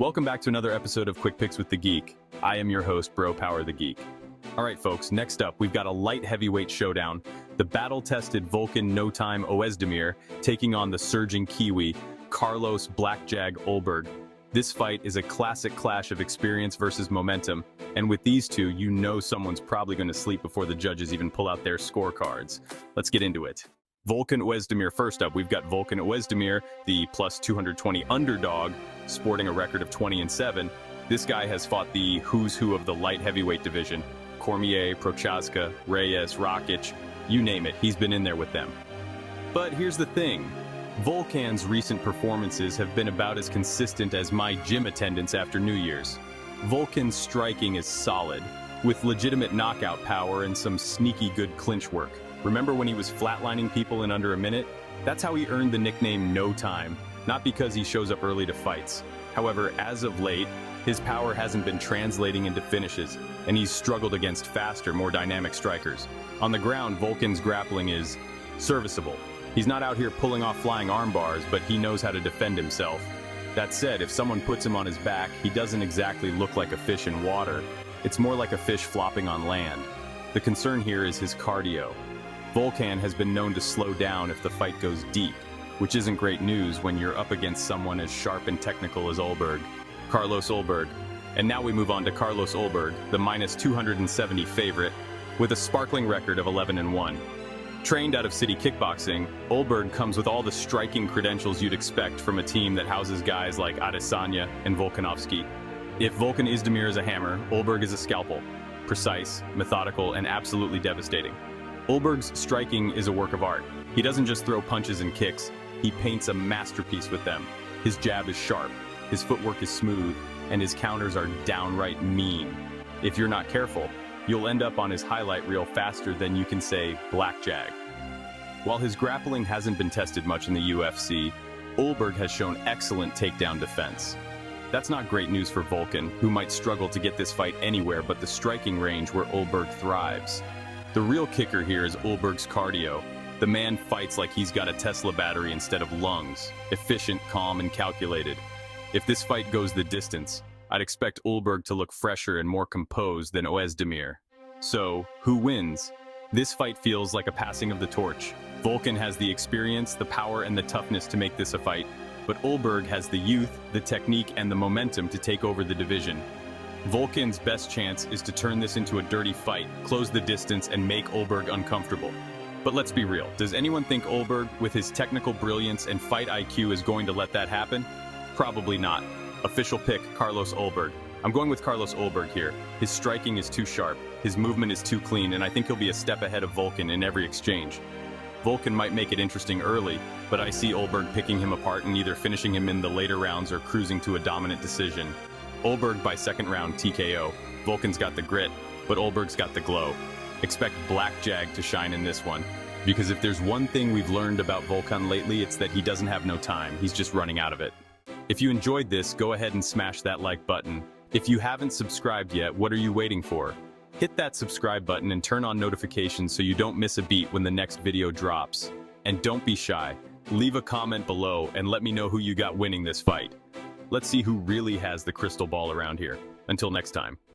Welcome back to another episode of Quick Picks with the Geek. I am your host, Bro Power the Geek. All right, folks, next up, we've got a light heavyweight showdown. The battle-tested Volkan no-time Oezdemir taking on the surging Kiwi, Carlos Blackjag Ulberg. This fight is a classic clash of experience versus momentum, and with these two, you know someone's probably going to sleep before the judges even pull out their scorecards. Let's get into it. Volkan Oezdemir first up. We've got Volkan Oezdemir, the plus 220 underdog, sporting a record of 20-7. This guy has fought the who's who of the light heavyweight division. Cormier, Prochazka, Reyes, Rakic, you name it, he's been in there with them. But here's the thing. Volkan's recent performances have been about as consistent as my gym attendance after New Year's. Volkan's striking is solid, with legitimate knockout power and some sneaky good clinch work. Remember when he was flatlining people in under a minute? That's how he earned the nickname No Time, not because he shows up early to fights. However, as of late, his power hasn't been translating into finishes, and he's struggled against faster, more dynamic strikers. On the ground, Volkan's grappling is serviceable. He's not out here pulling off flying arm bars, but he knows how to defend himself. That said, if someone puts him on his back, he doesn't exactly look like a fish in water. It's more like a fish flopping on land. The concern here is his cardio. Volkan has been known to slow down if the fight goes deep, which isn't great news when you're up against someone as sharp and technical as Carlos Ulberg. And now we move on to Carlos Ulberg, the minus 270 favorite, with a sparkling record of 11-1. Trained out of City Kickboxing, Ulberg comes with all the striking credentials you'd expect from a team that houses guys like Adesanya and Volkanovski. If Volkan Oezdemir is a hammer, Ulberg is a scalpel. Precise, methodical, and absolutely devastating. Ulberg's striking is a work of art. He doesn't just throw punches and kicks, he paints a masterpiece with them. His jab is sharp, his footwork is smooth, and his counters are downright mean. If you're not careful, you'll end up on his highlight reel faster than you can say blackjack. While his grappling hasn't been tested much in the UFC, Ulberg has shown excellent takedown defense. That's not great news for Volkan, who might struggle to get this fight anywhere but the striking range where Ulberg thrives. The real kicker here is Ulberg's cardio. The man fights like he's got a Tesla battery instead of lungs, efficient, calm, and calculated. If this fight goes the distance, I'd expect Ulberg to look fresher and more composed than Oezdemir. So, who wins? This fight feels like a passing of the torch. Volkan has the experience, the power, and the toughness to make this a fight, but Ulberg has the youth, the technique, and the momentum to take over the division. Volkan's best chance is to turn this into a dirty fight, close the distance, and make Ulberg uncomfortable. But let's be real, does anyone think Ulberg, with his technical brilliance and fight IQ, is going to let that happen? Probably not. Official pick, Carlos Ulberg. I'm going with Carlos Ulberg here. His striking is too sharp, his movement is too clean, and I think he'll be a step ahead of Volkan in every exchange. Volkan might make it interesting early, but I see Ulberg picking him apart and either finishing him in the later rounds or cruising to a dominant decision. Ulberg by second round TKO. Volkan's got the grit, but Ulberg's got the glow. Expect Blackjag to shine in this one, because if there's one thing we've learned about Volkan lately, it's that he doesn't have no time, he's just running out of it. If you enjoyed this, go ahead and smash that like button. If you haven't subscribed yet, what are you waiting for? Hit that subscribe button and turn on notifications so you don't miss a beat when the next video drops. And don't be shy, leave a comment below and let me know who you got winning this fight. Let's see who really has the crystal ball around here. Until next time.